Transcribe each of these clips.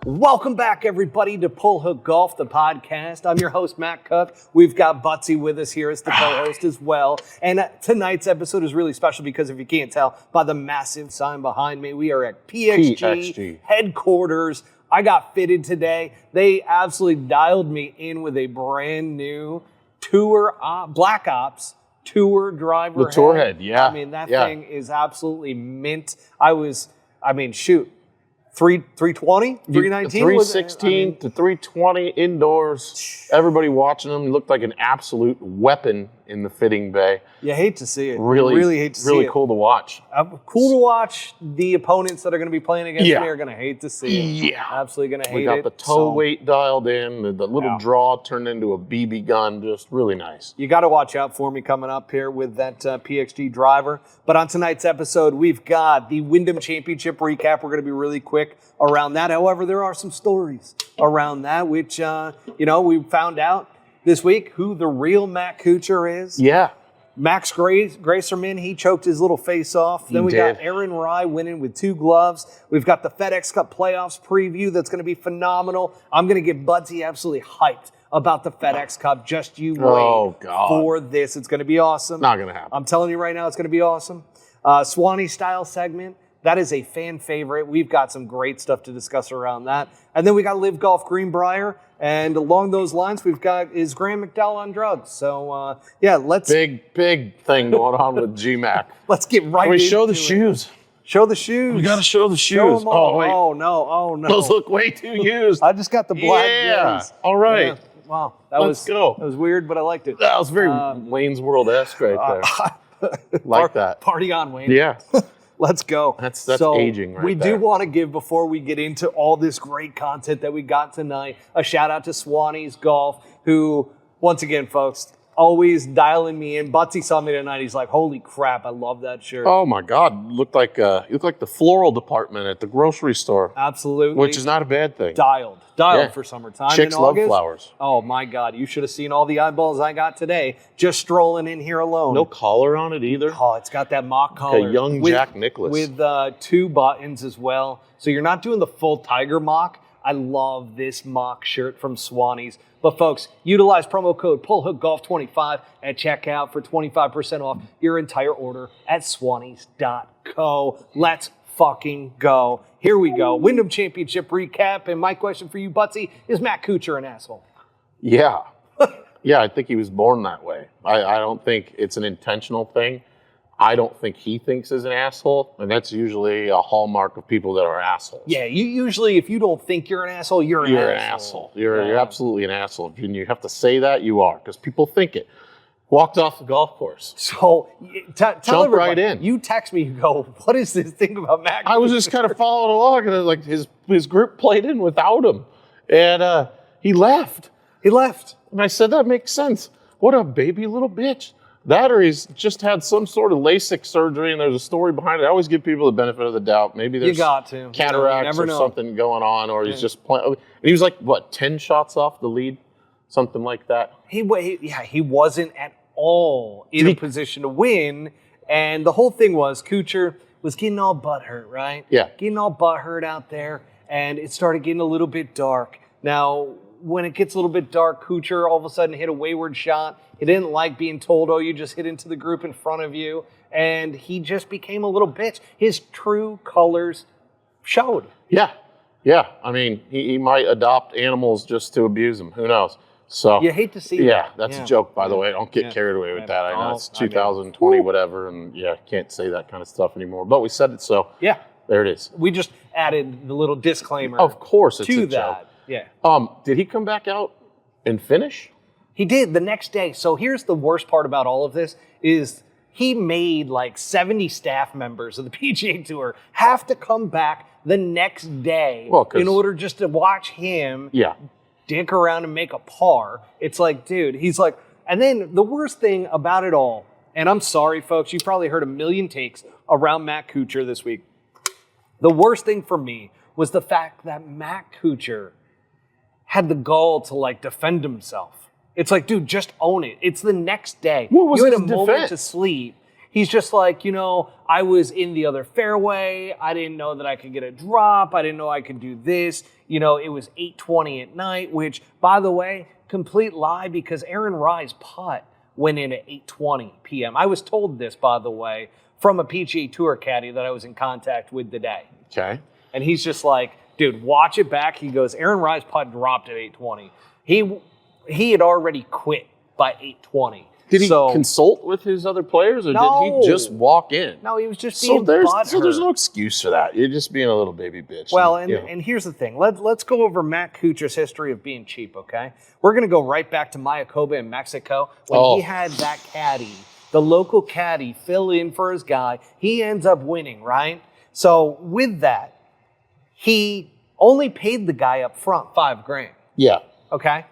Welcome back, everybody, to Pull Hook Golf, the podcast. I'm your host, Matt Cook. We've got Butsy with us here as the co-host as well. And tonight's episode is really special because if you can't tell by the massive sign behind me, we are at PXG headquarters. I got fitted today. They absolutely dialed me in with a brand new Tour Black Ops Tour driver. The Tour head, yeah. I mean, that thing is absolutely mint. Shoot. 320, 319, 316 to 320 indoors. Everybody watching them looked like an absolute weapon in the fitting bay. You hate to see it. Really hate to see really it. cool to watch. Cool to watch. The opponents that are going to be playing against me are going to hate to see it. Yeah. Absolutely going to hate it. We got the toe weight dialed in. The little draw turned into a BB gun. Just really nice. You got to watch out for me coming up here with that PXG driver. But on tonight's episode, we've got the Wyndham Championship recap. We're going to be really quick around that. However, there are some stories around that, which, we found out this week who the real Matt Kuchar is. Yeah. Max Gracerman, he choked his little face off. Then we got Aaron Rai winning with 2 gloves. We've got the FedEx Cup playoffs preview that's going to be phenomenal. I'm going to get Budsy absolutely hyped about the FedEx Cup. Just you wait for this. It's going to be awesome. Not going to happen. I'm telling you right now, it's going to be awesome. Swanee style segment. That is a fan favorite. We've got some great stuff to discuss around that. And then we got Live Golf Greenbrier. And along those lines, we've got, is Graham McDowell on drugs? So, let's... Big thing going on with GMAC. Let's get right into it. Show the shoes. Show the shoes. We got to show the shoes. Show them all. Oh, wait. Oh, no. Those look way too used. I just got the black ones. All right. Yeah. Wow. Let's go. That was weird, but I liked it. That was very Wayne's World-esque right there. Like that. Party on, Wayne. Yeah. Let's go. That's aging right we there. do want to give, before we get into all this great content that we got tonight, a shout out to Swanee's Golf, who, once again, folks, always dialing me in. Butsy saw me tonight. He's like, holy crap, I love that shirt. Oh, my God. You look like the floral department at the grocery store. Absolutely. Which is not a bad thing. Dialed for summertime. Chicks love flowers. Oh, my God. You should have seen all the eyeballs I got today just strolling in here alone. No collar on it either. Oh, it's got that mock collar. A young Jack Nicklaus. With 2 buttons as well. So you're not doing the full Tiger mock. I love this mock shirt from Swanee's. But folks, utilize promo code PullHookGolf25 at checkout for 25% off your entire order at swanees.co. Let's fucking go. Here we go. Wyndham Championship recap. And my question for you, Butsy, is Matt Kuchar an asshole? Yeah. Yeah, I think he was born that way. I don't think it's an intentional thing. I don't think he thinks he's an asshole, and that's usually a hallmark of people that are assholes. Yeah, you usually, if you don't think you're an asshole, you're an asshole. You're absolutely an asshole. And you have to say that, you are, because people think it. Walked off the golf course. So, tell Jump right in. You text me, you go, what is this thing about Matt? I was just kind of following along, and like his group played in without him, and he left. And I said, that makes sense. What a baby little bitch. That or he's just had some sort of LASIK surgery and there's a story behind it. I always give people the benefit of the doubt. Maybe there's cataracts or something going on, or he's just playing. And he was like, 10 shots off the lead? Something like that. He wasn't at all in a position to win. And the whole thing was Kuchar was getting all butthurt, right? Yeah. Getting all butthurt out there. And it started getting a little bit dark. Now, when it gets a little bit dark, Kuchar all of a sudden hit a wayward shot. He didn't like being told, you just hit into the group in front of you. And he just became a little bitch. His true colors showed. Yeah. I mean, he might adopt animals just to abuse them. Who knows? So you hate to see that. Yeah, that's a joke, by the way. Don't get carried away with that. I know it's 2020, whatever, and can't say that kind of stuff anymore. But we said it, so there it is. We just added the little disclaimer. Of course, it's to a that. joke. Yeah. Did he come back out and finish? He did the next day. So here's the worst part about all of this is he made like 70 staff members of the PGA Tour have to come back the next day in order just to watch him dick around and make a par. It's like, dude, he's like, and then the worst thing about it all, and I'm sorry, folks, you've probably heard a million takes around Matt Kuchar this week. The worst thing for me was the fact that Matt Kuchar had the gall to defend himself. It's like, dude, just own it. It's the next day. What was you had his a moment defense? to sleep. He's just like, I was in the other fairway. I didn't know that I could get a drop. I didn't know I could do this. It was 8:20 at night, which, by the way, complete lie because Aaron Rye's putt went in at 8:20 p.m. I was told this, by the way, from a PGA Tour caddy that I was in contact with today. Okay. And he's just like, dude, watch it back. He goes, Aaron Rye's putt dropped at 8:20. He had already quit by 8:20. Did he consult with his other players, or did he just walk in? No, he was just being butthurt. So there's no excuse for that. You're just being a little baby bitch. Well, and here's the thing. Let's go over Matt Kuchar's history of being cheap, okay? We're going to go right back to Mayakoba in Mexico when he had that caddy, the local caddy, fill in for his guy. He ends up winning, right? So with that, he only paid the guy up front $5,000. Yeah. Okay?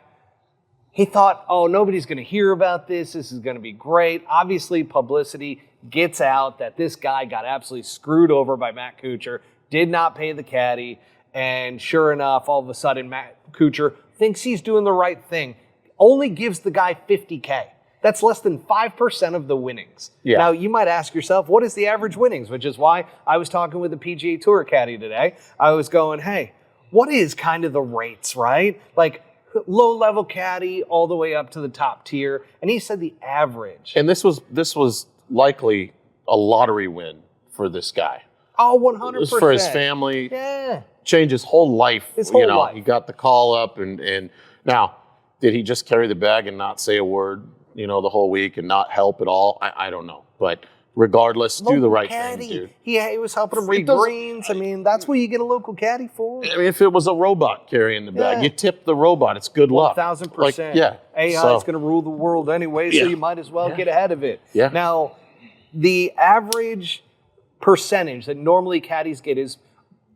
He thought, oh, nobody's going to hear about this. This is going to be great. Obviously, publicity gets out that this guy got absolutely screwed over by Matt Kuchar, did not pay the caddy, and sure enough, all of a sudden, Matt Kuchar thinks he's doing the right thing, only gives the guy $50K. That's less than 5% of the winnings. Yeah. Now, you might ask yourself, what is the average winnings? Which is why I was talking with the PGA Tour caddy today. I was going, hey, what is kind of the rates, right? Like, low-level caddy all the way up to the top tier, and he said the average. And this was likely a lottery win for this guy. Oh, 100%. It was for his family. Yeah. Changed his whole life. His whole life. He got the call up, and now, did he just carry the bag and not say a word, the whole week and not help at all? I don't know, but regardless, do the right thing, dude. He was helping him read greens. I mean, that's what you get a local caddy for. I mean, if it was a robot carrying the bag, you tip the robot. It's good luck. 1,000%. Yeah. AI is going to rule the world anyway, so you might as well get ahead of it. Yeah. Now, the average percentage that normally caddies get is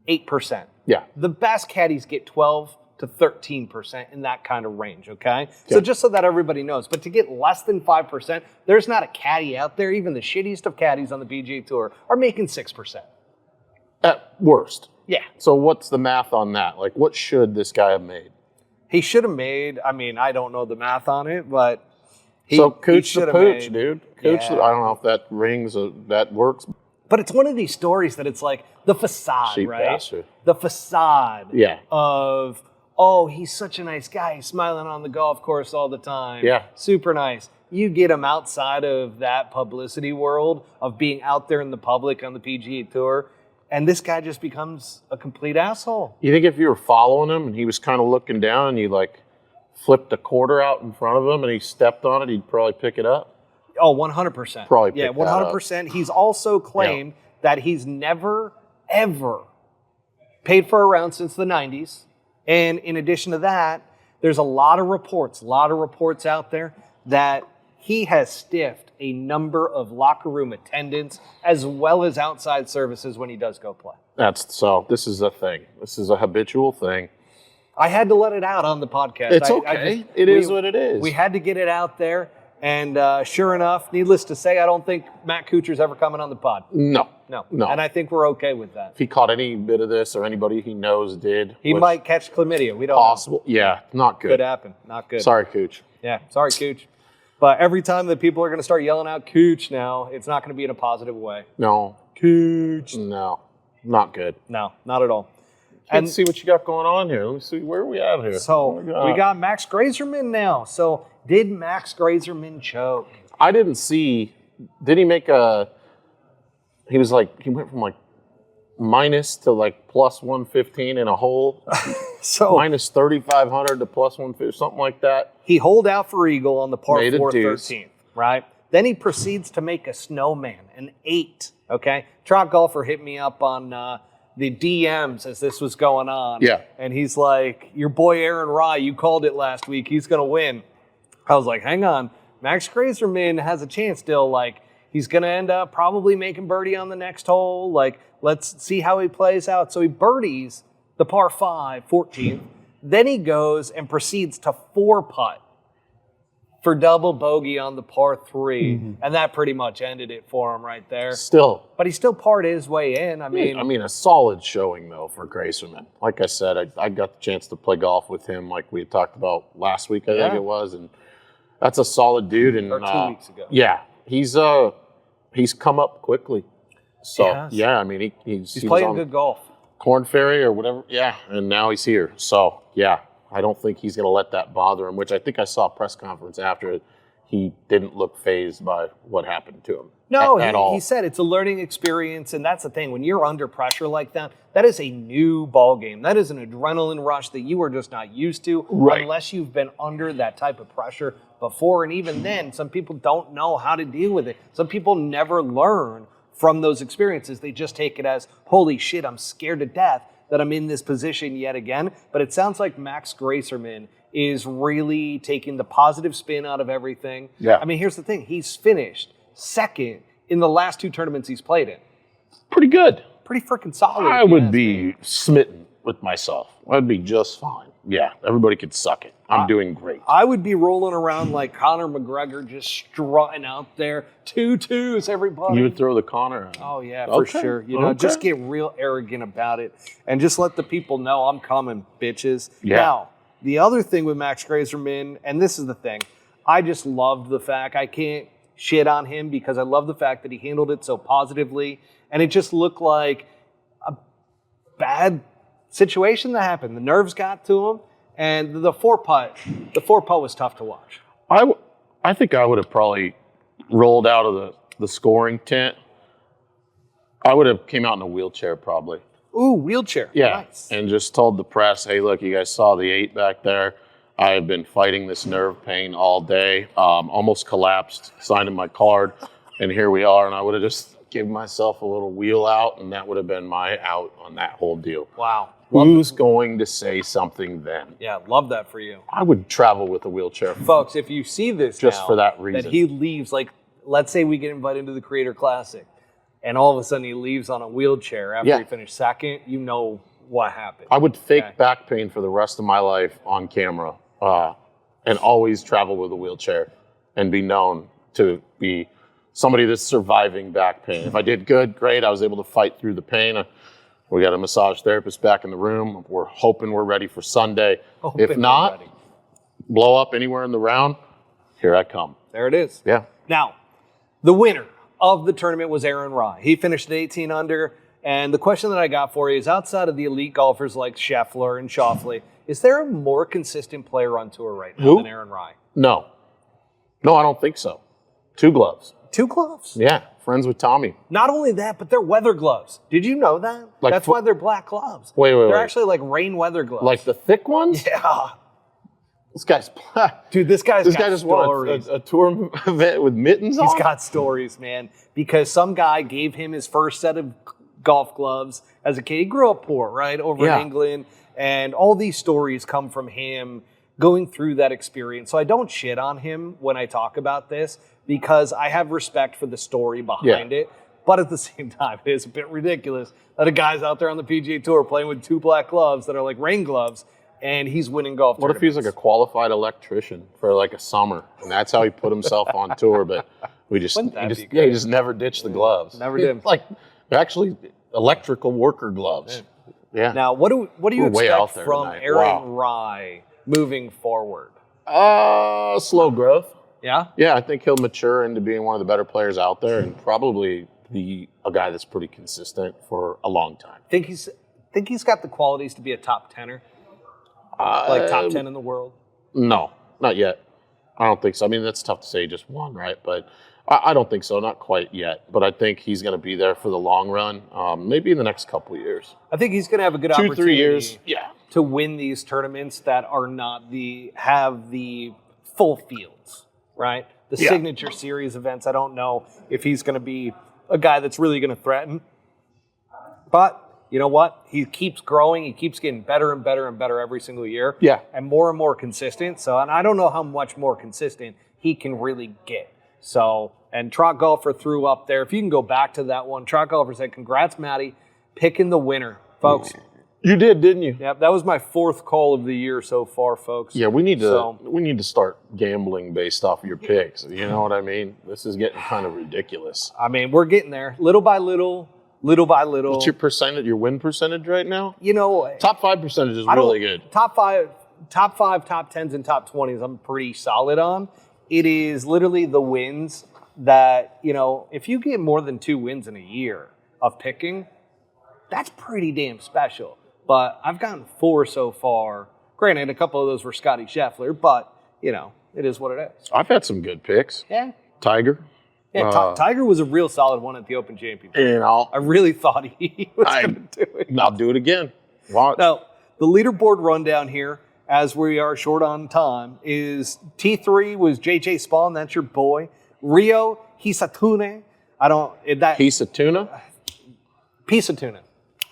8%. Yeah. The best caddies get 12 to 13% in that kind of range, okay? So just so that everybody knows, but to get less than 5%, there's not a caddy out there, even the shittiest of caddies on the PGA Tour are making 6%. At worst. Yeah. So what's the math on that? Like, what should this guy have made? He should have made, I don't know the math on it, but Cooch the pooch, dude. Cooch, I don't know if that rings, that works. But it's one of these stories that it's like the facade, Cheap right? bastard. The facade of, oh, he's such a nice guy. He's smiling on the golf course all the time. Yeah. Super nice. You get him outside of that publicity world of being out there in the public on the PGA Tour, and this guy just becomes a complete asshole. You think if you were following him and he was kind of looking down and you flipped a quarter out in front of him and he stepped on it, he'd probably pick it up? Oh, 100%. Probably pick 100%. He's also claimed that he's never, ever paid for a round since the 90s. And in addition to that, there's a lot of reports out there that he has stiffed a number of locker room attendants as well as outside services when he does go play. This is a thing. This is a habitual thing. I had to let it out on the podcast. It's okay. It is what it is. We had to get it out there. And sure enough, needless to say, I don't think Matt Kuchar's ever coming on the pod. No. And I think we're okay with that. If he caught any bit of this or anybody he knows did. He might catch chlamydia. We don't know. Yeah, not good. Could happen. Not good. Sorry, Cooch. Yeah, sorry, Cooch. But every time that people are going to start yelling out Cooch now, it's not going to be in a positive way. No. Cooch. No, not good. No, not at all. And see what you got going on here. Let me see, where are we at here? So we got Max Grazerman now. So did Max Grazerman choke? I didn't see. Did he make a? He went from minus to plus 115 in a hole. So minus 3,500 to plus 150, something like that. He holed out for eagle on the par 4 13th, right? Then he proceeds to make a snowman, an 8. Okay, Trot Golfer hit me up on the DMs as this was going on. Yeah. And he's like, your boy Aaron Rye, you called it last week. He's going to win. I was like, hang on. Max Grazerman has a chance still. He's going to end up probably making birdie on the next hole. Let's see how he plays out. So he birdies the par 5, 14th. Then he goes and proceeds to 4-putt for double bogey on the par 3. Mm-hmm. And that pretty much ended it for him right there. Still. But he still parred his way in. I mean, a solid showing, though, for Grazerman. Like I said, I got the chance to play golf with him like we had talked about last week, I think it was. And that's a solid dude. And, or 2 weeks ago. Yeah. He's he's come up quickly. So, yeah, I mean, he's playing good golf. Corn Ferry or whatever. Yeah, and now he's here. So, yeah, I don't think he's going to let that bother him, which I think I saw a press conference after it. He didn't look fazed by what happened to him. No, at all. He said it's a learning experience, and that's the thing. When you're under pressure like that, that is a new ball game. That is an adrenaline rush that you are just not used to unless you've been under that type of pressure before. And even then, some people don't know how to deal with it. Some people never learn from those experiences. They just take it as, holy shit, I'm scared to death that I'm in this position yet again. But it sounds like Max Gracerman is really taking the positive spin out of everything. Yeah. I mean, here's the thing. He's finished second in the last 2 tournaments he's played in. Pretty good. Pretty freaking solid. I would be smitten with myself. I'd be just fine. Yeah, everybody could suck it. I'm doing great. I would be rolling around like Conor McGregor, just strutting out there. 2-2s, everybody. You would throw the Conor out. Oh, yeah, for sure. You know, just get real arrogant about it and just let the people know I'm coming, bitches. Yeah. Now, the other thing with Max Gracerman, and this is the thing, I just loved the fact, I can't shit on him because I love the fact that he handled it so positively, and it just looked like a bad situation that happened. The nerves got to him, and the four putt was tough to watch. I think I would have probably rolled out of the scoring tent. I would have came out in a wheelchair probably. Ooh, wheelchair. Yeah, nice. And just told the press, hey, look, you guys saw the 8 back there. I have been fighting this nerve pain all day, almost collapsed, signed in my card, and here we are. And I would have just given myself a little wheel out, and that would have been my out on that whole deal. Wow. Who's going to say something then? Yeah, love that for you. I would travel with a wheelchair. Folks, if you see this just now, for that reason. that he leaves, like, let's say we get invited to the Creator Classic, and all of a sudden he leaves on a wheelchair after he finished second, you know what happened. I would fake back pain for the rest of my life on camera and always travel with a wheelchair and be known to be somebody that's surviving back pain. If I did good, great. I was able to fight through the pain. We got a massage therapist back in the room. We're hoping we're ready for Sunday. If not, blow up anywhere in the round, here I come. There it is. Yeah. Now, the winner of the tournament was Aaron Rai. He finished at 18 under. And the question that I got for you is, outside of the elite golfers like Scheffler and Schauffele, is there a more consistent player on tour right now than Aaron Rai? No. No, I don't think so. 2 gloves. 2 gloves? Yeah, friends with Tommy. Not only that, but they're weather gloves. Did you know that? That's why they're black gloves. Wait. They're actually like rain weather gloves. Like the thick ones? Yeah. This guy's Dude, this guy just won a tour event with mittens on? He's got stories, man. Because some guy gave him his first set of golf gloves as a kid. He grew up poor, right? Over in England. And all these stories come from him going through that experience. So I don't shit on him when I talk about this because I have respect for the story behind it. But at the same time, it is a bit ridiculous that a guy's out there on the PGA Tour playing with 2 black gloves that are like rain gloves, and he's winning golf tournaments. What if he's like a qualified electrician for like a summer, and that's how he put himself on tour? But he just never ditched the gloves. Never did. Like actually electrical worker gloves. Yeah. Now, what do you expect from Aaron Rai moving forward? Slow growth. Yeah? Yeah, I think he'll mature into being one of the better players out there and probably be a guy that's pretty consistent for a long time. Think he's got the qualities to be a top 10er? Like top 10 in the world? No, not yet. I don't think so. I mean, that's tough to say, just one, right? But I don't think so, not quite yet. But I think he's going to be there for the long run, maybe in the next couple of years. I think he's going to have a good opportunity 2-3 years, to win these tournaments that are not have the full fields, right? The signature series events. I don't know if he's going to be a guy that's really going to threaten. But you know what? He keeps growing. He keeps getting better and better and better every single year. Yeah. And more consistent. So, and I don't know how much more consistent he can really get. So, and Trot Golfer threw up there. If you can go back to that one, Trot Golfer said, congrats, Matty, picking the winner. Folks. You did, didn't you? Yep, that was my 4th call of the year so far, folks. Yeah, we need to start gambling based off of your picks. You know what I mean? This is getting kind of ridiculous. I mean, we're getting there. Little by little. What's your percentage, your win percentage right now? You know, top 5 percentage is really good. Top five, top 10s, and top 20s I'm pretty solid on. It is literally the wins that, if you get more than 2 wins in a year of picking, that's pretty damn special. But I've gotten 4 so far. Granted, a couple of those were Scotty Scheffler, but, it is what it is. I've had some good picks. Yeah. Tiger. Yeah, Tiger was a real solid one at the Open Championship. I really thought he was going to do it. I'll do it again. Watch. Now, the leaderboard rundown here, as we are short on time, is T3 was JJ Spawn. That's your boy. Rio Hisatune. Piece of tuna? Piece of tuna.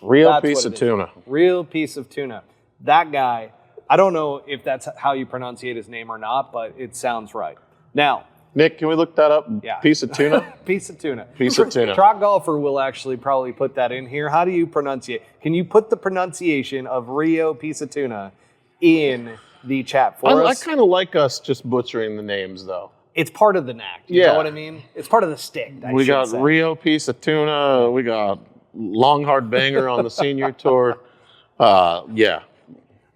Real piece of tuna. Real piece of tuna. That guy, I don't know if that's how you pronunciate his name or not, but it sounds right. Now, Nick, can we look that up? Yeah. Piece of tuna? Piece of tuna. Piece of tuna. Trot Golfer will actually probably put that in here. How do you pronunciate? Can you put the pronunciation of Rio Piece of Tuna in the chat for us? I kind of like us just butchering the names, though. It's part of the knack. You know what I mean? It's part of the stick. We got Rio Piece of Tuna. We got Long Hard Banger on the senior tour. Yeah.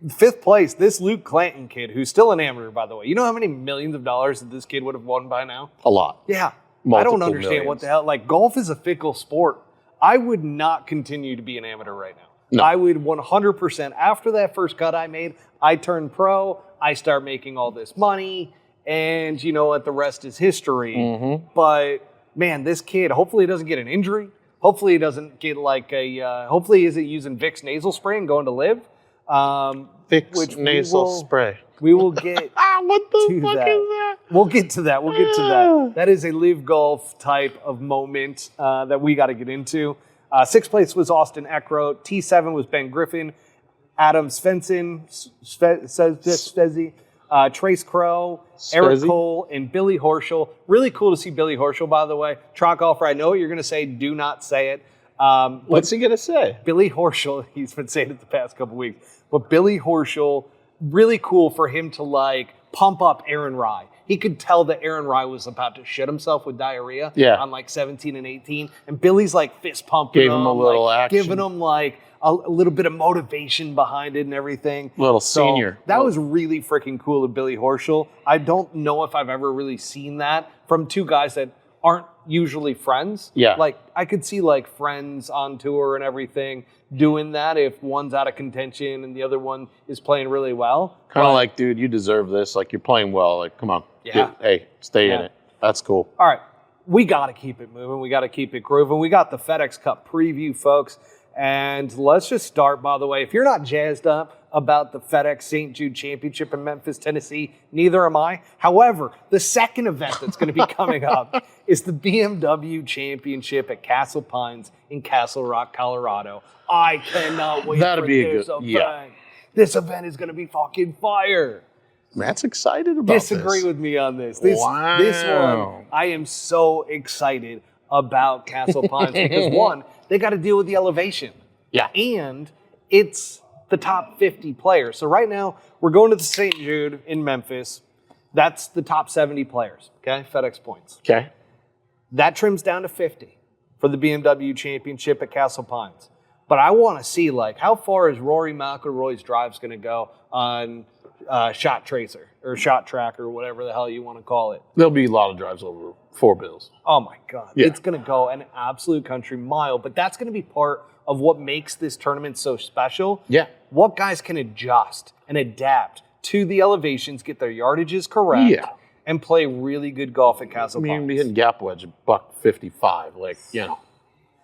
5th place, this Luke Clanton kid, who's still an amateur, by the way. You know how many millions of dollars that this kid would have won by now? A lot. Yeah. Multiple I don't understand millions. what the hell. Like, golf is a fickle sport. I would not continue to be an amateur right now. No. I would 100%. After that first cut I made, I turned pro. I start making all this money. And you know what? The rest is history. Mm-hmm. But, man, this kid, hopefully he doesn't get an injury. Hopefully he doesn't get like hopefully he isn't using Vicks nasal spray and going to live. Vicks nasal spray. We will get what the fuck is that? We'll get to that. We'll get to that. That is a live golf type of moment that we got to get into. 6th place was Austin Eckroat. T7 was Ben Griffin. Adam Svensson, Stezzi, Trace Crow, Eric Cole, and Billy Horschel. Really cool to see Billy Horschel, by the way. Trot Golfer, I know what you're going to say. Do not say it. What's he going to say? Billy Horschel, he's been saying it the past couple weeks. But Billy Horschel, really cool for him to pump up Aaron Rye. He could tell that Aaron Rye was about to shit himself with diarrhea on 17 and 18. And Billy's fist pumping Gave him a little action. Giving him a little bit of motivation behind it and everything. Little senior. That was really freaking cool of Billy Horschel. I don't know if I've ever really seen that from 2 guys that aren't usually friends. Yeah. I could see friends on tour and everything doing that if one's out of contention and the other one is playing really well. Kind of dude, you deserve this. You're playing well. Come on. Yeah. Hey, stay in it. That's cool. All right. We got to keep it moving. We got to keep it grooving. We got the FedEx Cup preview, folks. And let's just start, by the way. If you're not jazzed up about the FedEx St. Jude Championship in Memphis, Tennessee, neither am I. However, the second event that's going to be coming up is the BMW Championship at Castle Pines in Castle Rock, Colorado. I cannot wait for this event. Yeah. This event is going to be fucking fire. Matt's excited about Disagree with me on this. This one, I am so excited about Castle Pines because, one, they got to deal with the elevation. Yeah. And it's the top 50 players. So right now, we're going to the St. Jude in Memphis. That's the top 70 players, okay? FedEx points. Okay. That trims down to 50 for the BMW Championship at Castle Pines. But I want to see, how far is Rory McIlroy's drives going to go on Shot Tracer or Shot Track or whatever the hell you want to call it? There'll be a lot of drives over 4 bills. Oh, my God. Yeah. It's going to go an absolute country mile. But that's going to be part of what makes this tournament so special. Yeah. What guys can adjust and adapt to the elevations, get their yardages correct, and play really good golf at Castle Pines. You'd be hitting gap wedge at $155.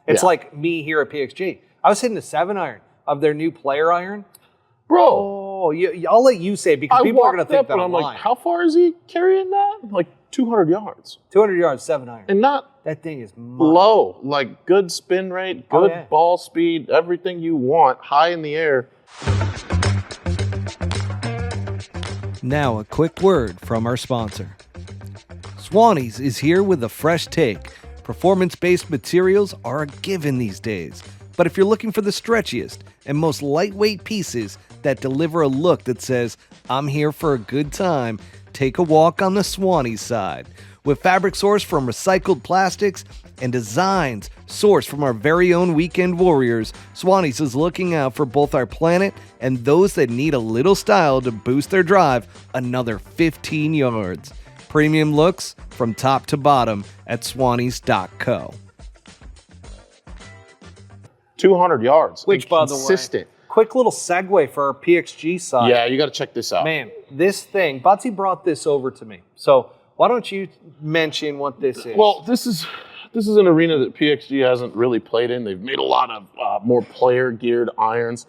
It's like me here at PXG. I was hitting a 7-iron of their new player iron. Bro. Oh, I'll let you say it because people are going to think that I'm lying. How far is he carrying that? 200 yards. 200 yards, 7-iron. And that thing is low. Good spin rate, good ball speed, everything you want, high in the air. Now a quick word from our sponsor. Swannies is here with a fresh take. Performance-based materials are a given these days. But if you're looking for the stretchiest and most lightweight pieces that deliver a look that says, I'm here for a good time, take a walk on the Swannies side. With fabric sourced from recycled plastics and designs sourced from our very own weekend warriors, Swannies is looking out for both our planet and those that need a little style to boost their drive another 15 yards. Premium looks from top to bottom at swannies.co. 200 yards. Which, by the way, quick little segue for our PXG side. Yeah, you got to check this out. Man, this thing, Butsy brought this over to me. So why don't you mention what this is? Well, this is an arena that PXG hasn't really played in. They've made a lot of more player-geared irons.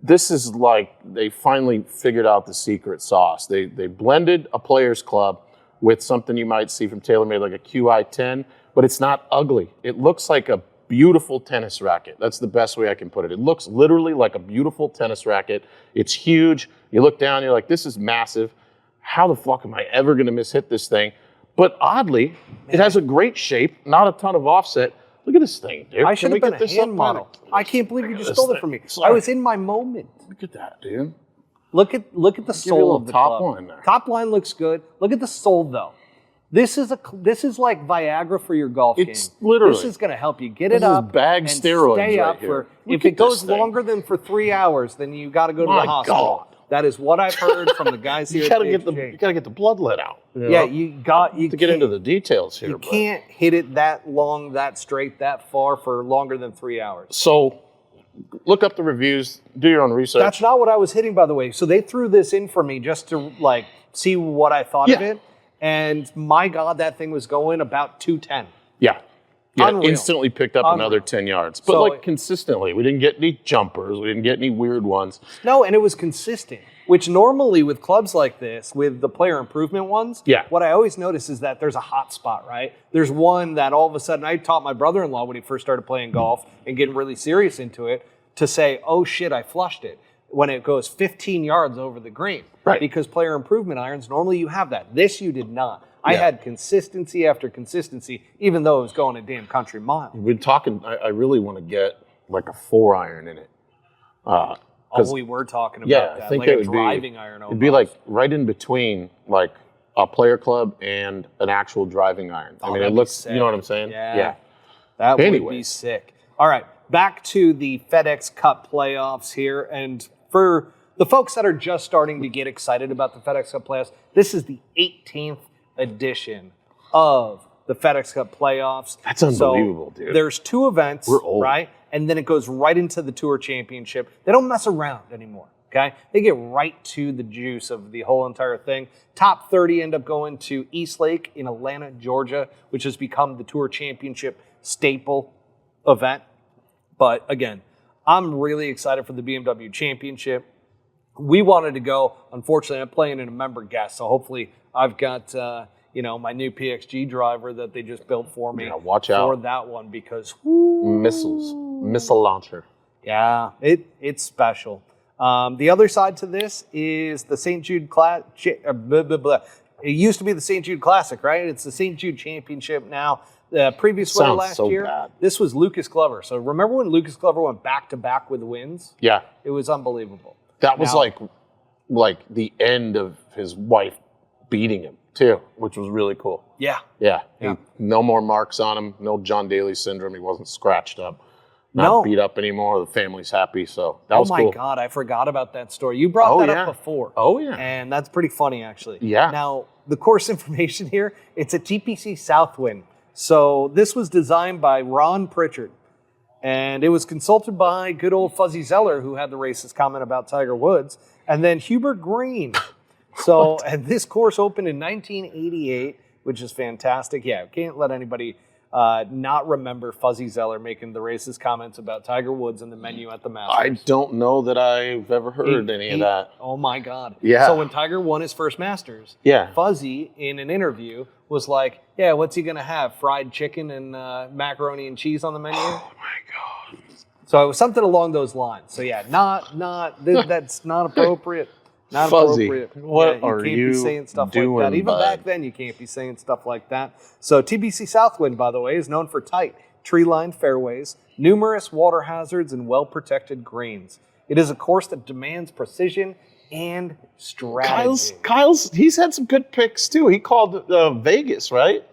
This is like they finally figured out the secret sauce. They blended a player's club with something you might see from TaylorMade, like a QI10, but it's not ugly. It looks like a beautiful tennis racket. That's the best way I can put it. It looks literally like a beautiful tennis racket. It's huge. You look down, you're like, this is massive. How the fuck am I ever going to mishit this thing? But oddly, it has a great shape, not a ton of offset. Look at this thing, dude. I should have been a hand model. I can't believe you just stole it from me. Sorry. I was in my moment. Look at that, dude. Look at the sole of the top club. line there. Top line looks good. Look at the sole though. This is like Viagra for your golf game. It's literally. This is going to help you get it up bag and steroids stay right up here. for. If it goes longer than for 3 hours, then you got to go to the hospital. God. That is what I've heard from the guys here. You got to get the blood let out. Yeah, you to get into the details here. You can't hit it that long, that straight, that far for longer than 3 hours. So, look up the reviews. Do your own research. That's not what I was hitting, by the way. So they threw this in for me just to like see what I thought of it. And my God, that thing was going about 210. Yeah. Instantly picked up another 10 yards. But like consistently. We didn't get any jumpers. We didn't get any weird ones. No, and it was consistent. Which normally with clubs like this, with the player improvement ones, what I always notice is that there's a hot spot, right? There's one that all of a sudden, I taught my brother-in-law when he first started playing golf and getting really serious into it to say, oh shit, I flushed it. When it goes 15 yards over the green. Right. Because player improvement irons, normally you have that. This you did not. I had consistency after consistency, even though it was going a damn country mile. We've been talking, I really want to get like a 4-iron in it. We were talking about that. I think like it a would driving iron. It'd be like right in between like a player club and an actual driving iron. I mean, it looks, sick. You know what I'm saying? Yeah. That would be sick. All right, back to the FedEx Cup playoffs here. And for the folks that are just starting to get excited about the FedEx Cup playoffs, this is the 18th edition of the FedEx Cup playoffs. That's unbelievable, dude. There's 2 events, We're old. right? And then it goes right into the Tour Championship. They don't mess around anymore, okay? They get right to the juice of the whole entire thing. Top 30 end up going to East Lake in Atlanta, Georgia, which has become the Tour Championship staple event. But again, I'm really excited for the BMW Championship. We wanted to go. Unfortunately, I'm playing in a member guest, so hopefully I've got my new PXG driver that they just built for me. Yeah, watch out for that one because missile launcher. Yeah, it's special. The other side to this is the St. Jude It used to be the St. Jude Classic, right? It's the St. Jude Championship now. The previous winner last year, bad. This was Lucas Glover. So remember when Lucas Glover went back to back with wins? Yeah, it was unbelievable. That was like the end of his wife beating him too, which was really cool. Yeah. No more marks on him. No John Daly syndrome. He wasn't scratched up. Not beat up anymore. The family's happy. So that was cool. Oh my God, I forgot about that story. You brought that up before. Oh yeah. And that's pretty funny actually. Yeah. Now the course information here, it's a TPC Southwind. So this was designed by Ron Pritchard. And it was consulted by good old Fuzzy Zeller, who had the racist comment about Tiger Woods, and then Hubert Green. So, and this course opened in 1988, which is fantastic. Yeah, can't let anybody not remember Fuzzy Zeller making the racist comments about Tiger Woods in the menu at the Masters. I don't know that I've ever heard any of that. Oh my God. Yeah. So when Tiger won his first Masters, Fuzzy in an interview was like, yeah, what's he going to have? Fried chicken and macaroni and cheese on the menu? Oh my God. So it was something along those lines. So yeah, that's not appropriate. Not Fuzzy. appropriate. What you are can't you be saying stuff doing, like that. Even bud? back then, you can't be saying stuff like that. So TBC Southwind, by the way, is known for tight, tree-lined fairways, numerous water hazards, and well-protected greens. It is a course that demands precision and strategy. Kyle's he's had some good picks too. He called Vegas, right?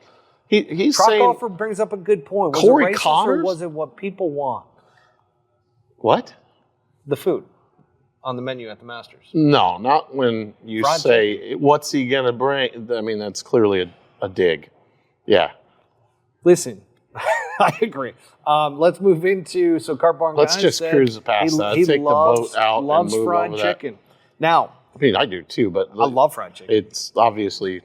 He's saying Krockofer brings up a good point. Was Corey it racist Connors? or was it what people want? What? The food. on the menu at the Masters. No, not when you Fried say, chicken. what's he going to bring? I mean, that's clearly a dig. Yeah. Listen, I agree. Let's move into, so Cart Barn Let's Guy just said cruise past that. Take the boat out and loves move fried over chicken. Now, I mean, I do too, but I love fried chicken. it's obviously,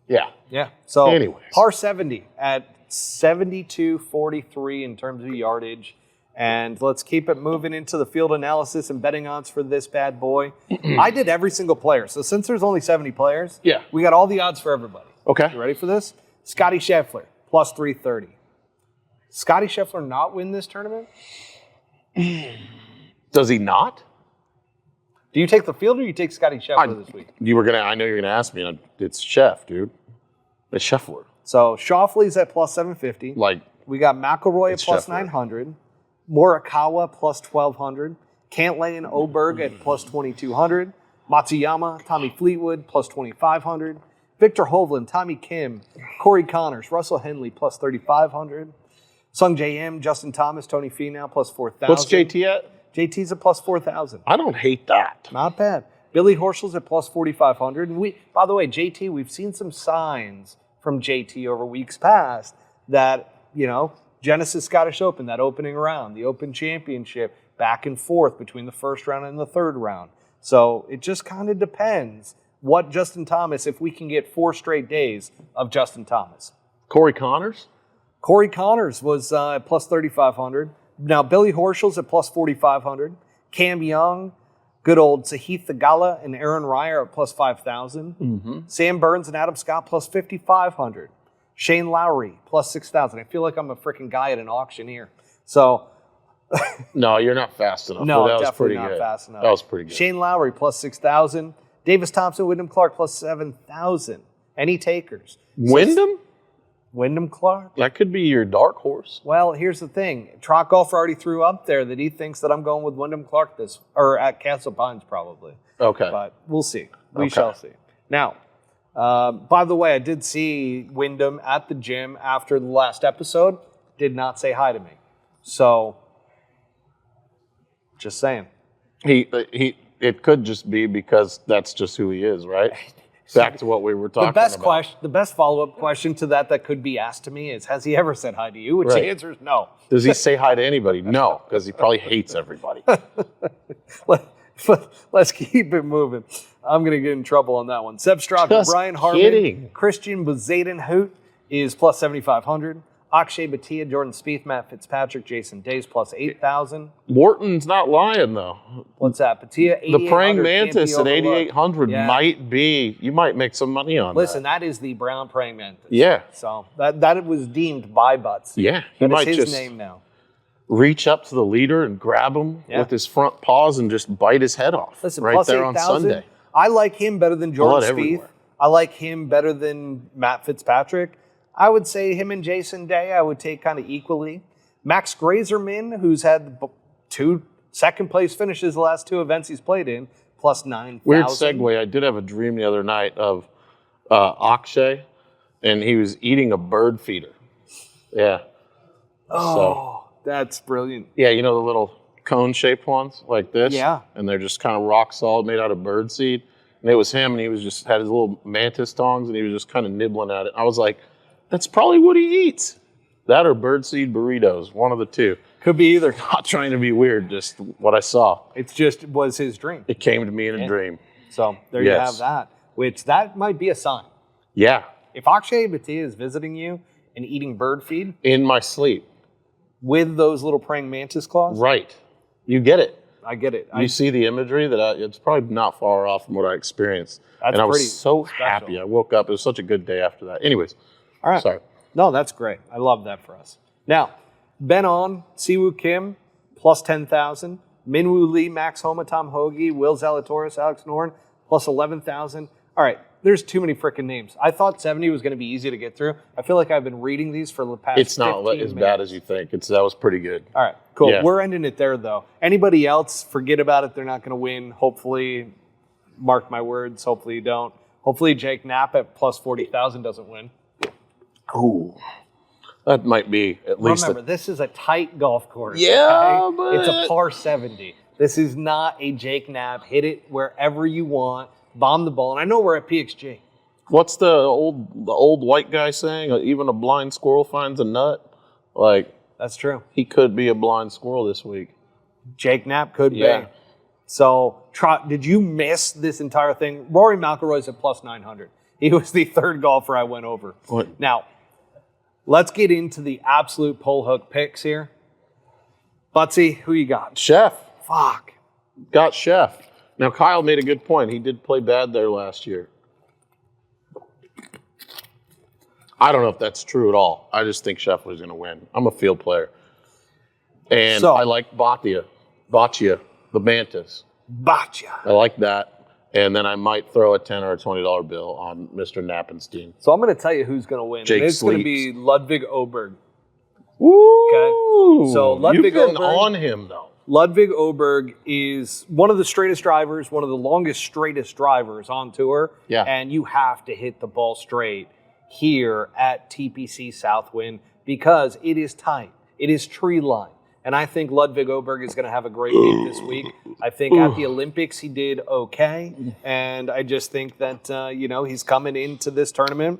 yeah. Yeah. So Anyways. par 70 at 72.43 in terms of yardage. And let's keep it moving into the field analysis and betting odds for this bad boy. I did every single player. So since there's only 70 players, Yeah. we got all the odds for everybody. Okay. You ready for this? Scotty Scheffler, plus 330. Scotty Scheffler not win this tournament? Does he not? Do you take the field or you take Scotty Scheffler this week? I know you're gonna ask me. And it's Chef, dude. It's Scheffler. So Schauffele's at plus 750. Like, We got McElroy at It's plus Scheffler. 900. Morikawa plus 1,200. Cantlay and Oberg at plus 2,200. Matsuyama, Tommy Fleetwood plus 2,500. Victor Hovland, Tommy Kim, Corey Connors, Russell Henley plus 3,500. Sung J M, Justin Thomas, Tony Finau plus 4,000. what's JT at? JT's at plus 4,000. I don't hate that. Not bad. Billy Horschel's at plus 4,500. And by the way, JT, we've seen some signs from JT over weeks past that, Genesis Scottish Open, that opening round, the Open Championship, back and forth between the first round and the third round. So it just kind of depends what Justin Thomas, if we can get 4 straight days of Justin Thomas. Corey Connors? Corey Connors was at plus 3,500. Now, Billy Horschel's at plus 4,500. Cam Young, good old Sahith Theegala and Aaron Ryer at plus 5,000. Mm-hmm. Sam Burns and Adam Scott plus 5,500. Shane Lowry plus 6,000. I feel like I'm a freaking guy at an auction here. So, No, you're not fast enough. no, But that was definitely pretty not good. fast enough. That was pretty good. Shane Lowry plus 6,000. Davis Thompson, Wyndham Clark plus 7,000. Any takers? Wyndham? Wyndham Clark? That could be your dark horse. Well, here's the thing. Trot Golf already threw up there that he thinks that I'm going with Wyndham Clark or at Castle Pines probably. Okay. But we'll see. We Okay. shall see. Now, by the way, I did see Wyndham at the gym after the last episode. Did not say hi to me. So, just saying. It could just be because that's just who he is, right? Back to what we were talking about. The best follow-up question to that could be asked to me is, has he ever said hi to you? Which Right. the answer is no. Does he say hi to anybody? No, because he probably hates everybody. Let's keep it moving. I'm going to get in trouble on that one. Seb Straka, Just Brian Harman, kidding. Christian Bezaden-Hoot is plus 7,500. Akshay Bhatia, Jordan Spieth, Matt Fitzpatrick, Jason Days plus 8,000. Wharton's not lying, though. What's that? Bhatia, 8,800. The praying can't mantis be at overlooked. 8,800 Yeah. might be, you might make some money on Listen, that is the brown praying mantis. Yeah. So that was deemed by Butts. Yeah, he That might is his just name now. reach up to the leader and grab him Yeah. with his front paws and just bite his head off Listen, right plus there on 8,000. Sunday. I like him better than Jordan Blood Spieth. everywhere. I like him better than Matt Fitzpatrick. I would say him and Jason Day I would take kind of equally. Max Grazerman, who's had 2 second-place finishes the last 2 events he's played in, plus 9,000. Weird segue. I did have a dream the other night of Akshay, and he was eating a bird feeder. Yeah. Oh, that's brilliant. Yeah, you know the little cone-shaped ones like this? Yeah. And they're just kind of rock solid, made out of bird seed. And it was him, and he was just had his little mantis tongs, and he was just kind of nibbling at it. I was like, that's probably what he eats. That or birdseed burritos, one of the two. Could be either. Not trying to be weird, just what I saw. It's just was his dream. It came to me in a dream. So there you Yes. have that, which that might be a sign. Yeah, If Akshay Bhatia is visiting you and eating bird feed in my sleep. with those little praying mantis claws, Right. You get it. I get it. You see the imagery it's probably not far off from what I experienced. That's and I pretty was so special. happy. I woke up. It was such a good day after that. Anyways, All right. sorry. No, that's great. I love that for us. Now, Ben On, Siwoo Kim, plus 10,000. Minwoo Lee, Max Homa, Tom Hoagie, Will Zalatoris, Alex Noren, plus 11,000. All right. There's too many freaking names. I thought 70 was going to be easy to get through. I feel like I've been reading these for the past It's not 15 as bad minutes. as you think. That was pretty good. All right, cool. Yeah. We're ending it there, though. Anybody else, forget about it. They're not going to win. Hopefully, mark my words, hopefully you don't. Hopefully Jake Knapp at plus 40,000 doesn't win. Ooh. That might be at least Remember, this is a tight golf course. Yeah, okay? but- It's a par 70. This is not a Jake Knapp, hit it wherever you want, bomb the ball. And I know we're at PXG. What's the old white guy saying? Even a blind squirrel finds a nut. Like, that's true. He could be a blind squirrel this week. Jake Knapp could be. So, did you miss this entire thing? Rory McIlroy's at plus 900. He was the third golfer I went over. What? Now, let's get into the absolute pull hook picks here. Butsy, who you got? Chef. Fuck. Got Chef. Now, Kyle made a good point. He did play bad there last year. I don't know if that's true at all. I just think Scheffler's going to win. I'm a field player. And I like Boccia, the Mantis. Boccia. I like that. And then I might throw a $10 or a $20 bill on Mr. Nappenstein. So I'm going to tell you who's going to win. It's going to be Ludwig Åberg. Woo! Okay. So Ludwig You've been Åberg, on him, though. Ludwig Åberg is one of the straightest drivers, one of the longest, straightest drivers on tour. Yeah. And you have to hit the ball straight here at TPC Southwind because it is tight. It is tree line. And I think Ludwig Åberg is going to have a great week this week. I think at the Olympics he did okay. And I just think that, he's coming into this tournament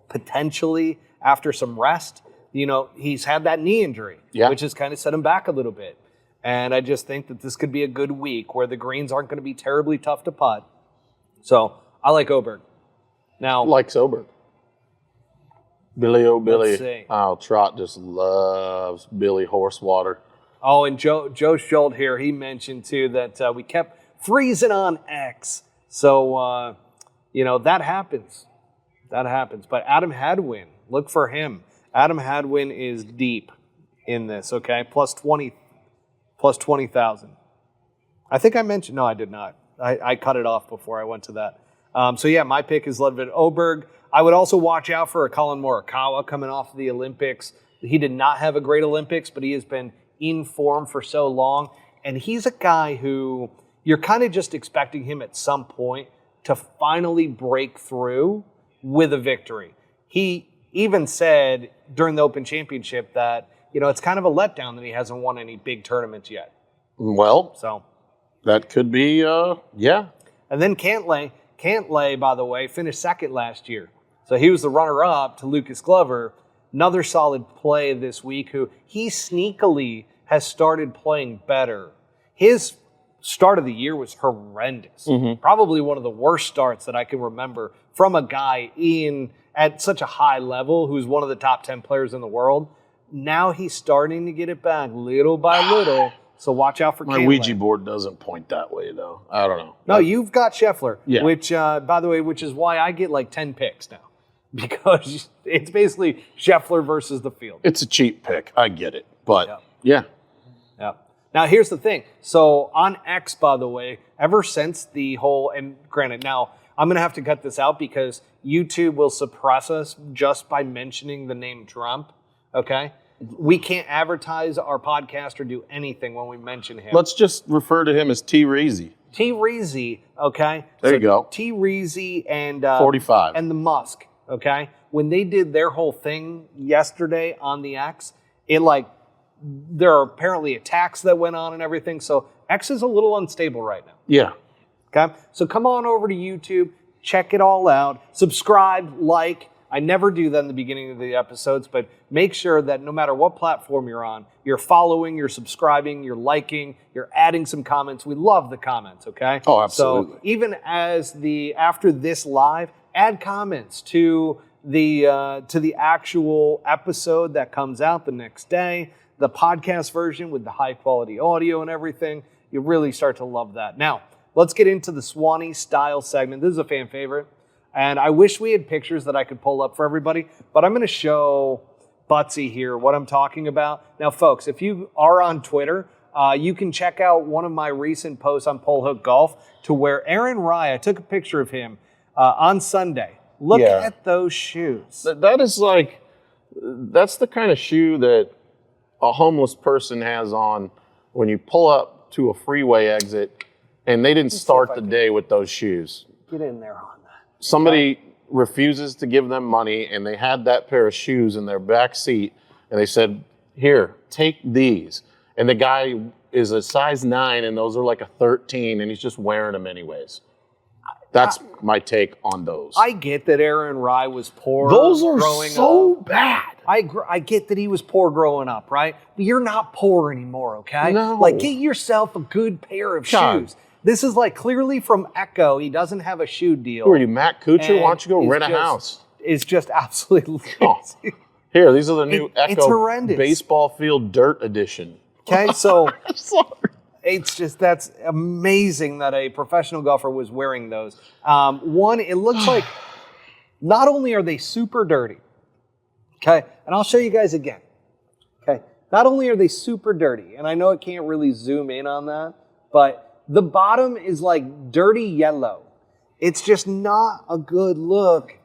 potentially after some rest. He's had that knee injury, which has kind of set him back a little bit. And I just think that this could be a good week where the greens aren't going to be terribly tough to putt. So I like Åberg. Now, likes Åberg. Billy Let's see. Oh, Trot just loves Billy Horsewater. Oh, and Joe Schuld here, he mentioned too that we kept freezing on X. So, that happens. That happens. But Adam Hadwin, look for him. Adam Hadwin is deep in this, okay? Plus 20,000. I think I mentioned, no, I did not. I cut it off before I went to that. My pick is Ludwig Åberg. I would also watch out for a Colin Morikawa coming off of the Olympics. He did not have a great Olympics, but he has been in form for so long. And he's a guy who you're kind of just expecting him at some point to finally break through with a victory. He even said during the Open Championship that, it's kind of a letdown that he hasn't won any big tournaments yet. Well, so that could be, yeah. And then Cantlay, by the way, finished second last year. So he was the runner-up to Lucas Glover. Another solid play this week who he sneakily has started playing better. His start of the year was horrendous. Mm-hmm. Probably one of the worst starts that I can remember from a guy at such a high level who's one of the top 10 players in the world. Now he's starting to get it back little by little. So watch out for My Cantlay. Ouija board doesn't point that way, though. I don't know. No, you've got Scheffler, yeah. which, by the way, which is why I get like 10 picks now. Because it's basically Scheffler versus the field. It's a cheap pick. I get it. But, yeah. Now, here's the thing. So on X, by the way, ever since the whole, and granted, now I'm going to have to cut this out because YouTube will suppress us just by mentioning the name Trump, okay? We can't advertise our podcast or do anything when we mention him. Let's just refer to him as T. Reezy. T. Reezy, okay? There you go. T. Reezy and 45. And the Musk, okay? When they did their whole thing yesterday on the X, there are apparently attacks that went on and everything. So X is a little unstable right now. Yeah. Okay? So come on over to YouTube, check it all out, subscribe, like. I never do that in the beginning of the episodes, but make sure that no matter what platform you're on, you're following, you're subscribing, you're liking, you're adding some comments. We love the comments, okay? Oh, absolutely. So even after this live, add comments to the actual episode that comes out the next day, the podcast version with the high quality audio and everything. You really start to love that. Now, let's get into the Swanee style segment. This is a fan favorite. And I wish we had pictures that I could pull up for everybody, but I'm going to show Butsy here what I'm talking about. Now, folks, if you are on Twitter, you can check out one of my recent posts on Pole Hook Golf to where Aaron Rye, I took a picture of him on Sunday. Look at those shoes. That's the kind of shoe that a homeless person has on when you pull up to a freeway exit and they didn't start the day with those shoes. Get in there on that. Somebody refuses to give them money, and they had that pair of shoes in their back seat, and they said, here, take these. And the guy is a size 9, and those are like a 13, and he's just wearing them anyways. That's my take on those. I get that Aaron Rye was poor. Those are growing so up. bad. I get that he was poor growing up, right? But you're not poor anymore, okay? No. Like, get yourself a good pair of shoes. This is like clearly from Echo. He doesn't have a shoe deal. Who are you, Matt Kuchar? Why don't you go rent a house? It's just absolutely lazy. Here, these are the new It's Echo horrendous. baseball field dirt edition. Okay, so I'm sorry. it's just, that's amazing that a professional golfer was wearing those. One, it looks like not only are they super dirty, okay, and I'll show you guys again. Okay, not only are they super dirty, and I know it can't really zoom in on that, but the bottom is like dirty yellow. It's just not a good look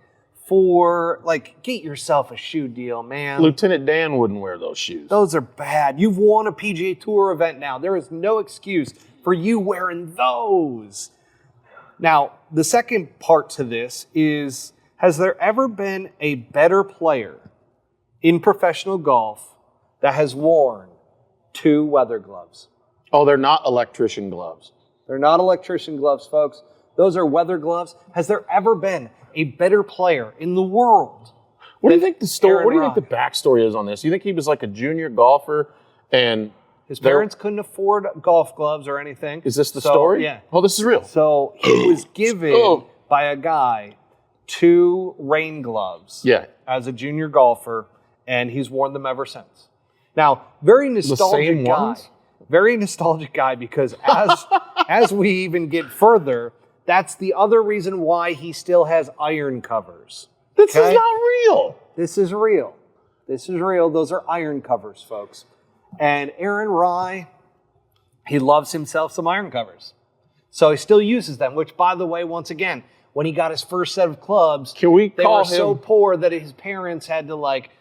for, like, get yourself a shoe deal, man. Lieutenant Dan wouldn't wear those shoes. Those are bad. You've won a PGA Tour event now. There is no excuse for you wearing those. Now, the second part to this is, has there ever been a better player in professional golf that has worn 2 weather gloves? Oh, they're not electrician gloves. They're not electrician gloves, folks. Those are weather gloves. Has there ever been a better player in the world? What do you think the story? Aaron What do you think Rye? the backstory is on this? You think he was like a junior golfer, and His parents couldn't afford golf gloves or anything. Is this the story? Yeah. Oh, this is real. So he was given by a guy 2 rain gloves Yeah. as a junior golfer, and he's worn them ever since. Now, very nostalgic same guy. ones? Very nostalgic guy, because as we even get further, that's the other reason why he still has iron covers. This Okay? is not real. This is real. This is real. Those are iron covers, folks. And Aaron Rye, he loves himself some iron covers. So he still uses them, which, by the way, once again, when he got his first set of clubs, Can we they call were so him- poor that his parents had to, like,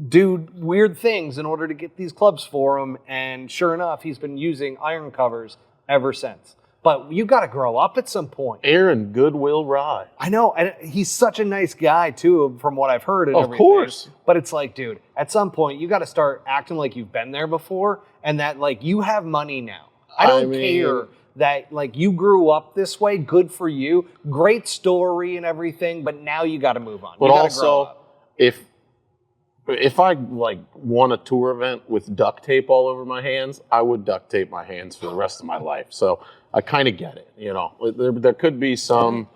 do weird things in order to get these clubs for him. And sure enough, he's been using iron covers ever since. But you got to grow up at some point. Aaron Goodwill Rye. I know, and he's such a nice guy too, from what I've heard and Of everything. course. But it's like, dude, at some point you got to start acting like you've been there before, and that, like, you have money now. I don't care that, like, you grew up this way. Good for you. Great story and everything, but now you got to move on. But You gotta grow also, up. if I like won a tour event with duct tape all over my hands, I would duct tape my hands for the rest of my life. So I kind of get it. You know, there could be some,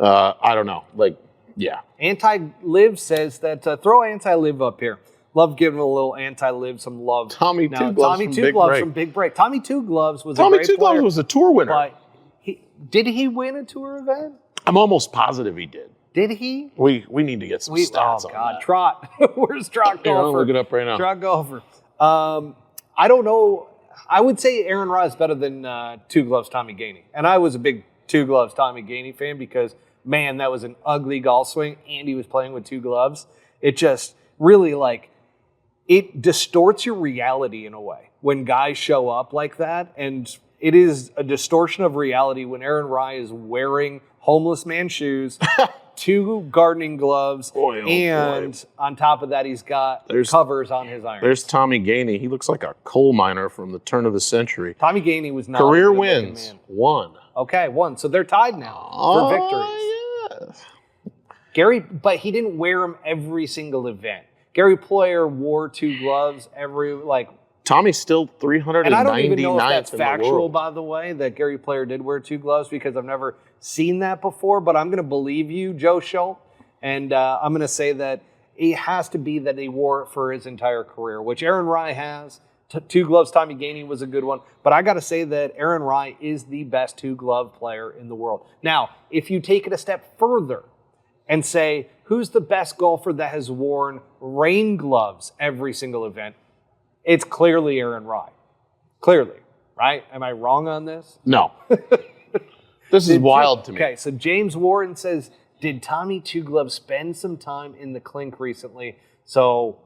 I don't know, like, yeah. Anti-Live says that, throw Anti-Live up here. Love giving a little Anti-Live some love. Tommy Now, Two Gloves Tommy from Two Big Gloves Break. from Big Break. Tommy Two Gloves was a Tommy great Two player. Gloves was a tour winner. But did he win a tour event? I'm almost positive he did. Did he? We need to get some stats Oh, on God. that. Trot. Where's Trot Here, I'll Golfer? look it up right now. Trot Golfer. I don't know. I would say Aaron Rye is better than Two Gloves Tommy Gainey. And I was a big Two Gloves Tommy Gainey fan because, man, that was an ugly golf swing. And he was playing with 2 gloves. It just really, like, it distorts your reality in a way when guys show up like that. And it is a distortion of reality when Aaron Rye is wearing homeless man shoes, 2 gardening gloves, and on top of that, he's got covers on his irons. There's Tommy Gainey. He looks like a coal miner from the turn of the century. Tommy Gainey was not Career a good-looking wins, man. 1. Okay, 1. So they're tied now for victories. Yes. Gary, but he didn't wear them every single event. Gary Player wore 2 gloves every, like, Tommy's still 399th and I don't even know if that's in the factual, world. by the way, that Gary Player did wear 2 gloves, because I've never seen that before. But I'm going to believe you, Joe Schultz, and I'm going to say that it has to be that he wore it for his entire career, which Aaron Rye has. 2 gloves, Tommy Gainey was a good one. But I got to say that Aaron Rye is the best 2-glove player in the world. Now, if you take it a step further and say, who's the best golfer that has worn rain gloves every single event? It's clearly Aaron Rye. Clearly, right? Am I wrong on this? No. This is wild to me. Okay, so James Warren says, did Tommy Two Gloves spend some time in the clink recently? So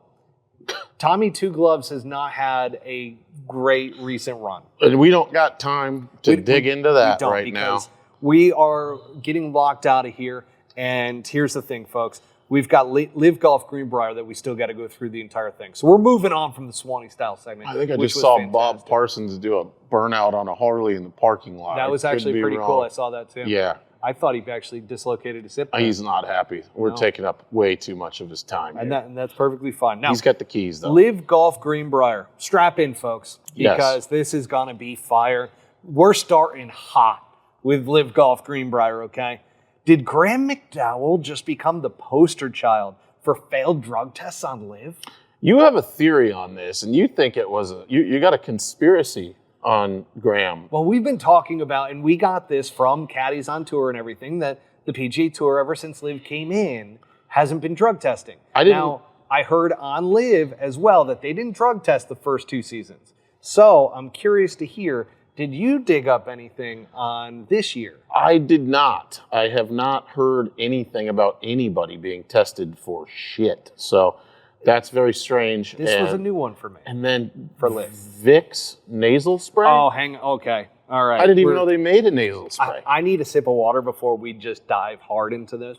Tommy Two Gloves has not had a great recent run. And we don't got time to dig into that right now. We are getting locked out of here. And here's the thing, folks. we've got Live Golf Greenbrier that we still got to go through the entire thing. So we're moving on from the Swanee style segment. I think I just saw Bob Parsons do a burnout on a Harley in the parking lot. That was actually pretty cool. I saw that too. Yeah. I thought he actually dislocated his hip. He's not happy. We're taking up way too much of his time. And that's perfectly fine. Now, he's got the keys, though. Live Golf Greenbrier. Strap in, folks, because this is going to be fire. We're starting hot with Live Golf Greenbrier, okay? Did Graham McDowell just become the poster child for failed drug tests on Live? You have a theory on this, and you think it was you got a conspiracy on Graham. Well, we've been talking about, and we got this from caddies on tour and everything, that the PGA Tour, ever since Liv came in, hasn't been drug testing. I heard on Liv as well that they didn't drug test the first 2 seasons. So I'm curious to hear, did you dig up anything on this year? I did not. I have not heard anything about anybody being tested for shit. So that's very strange. This was a new one for me. And then for Liv. Vicks nasal spray? Oh, okay. All right. I didn't even know they made a nasal spray. I need a sip of water before we just dive hard into this.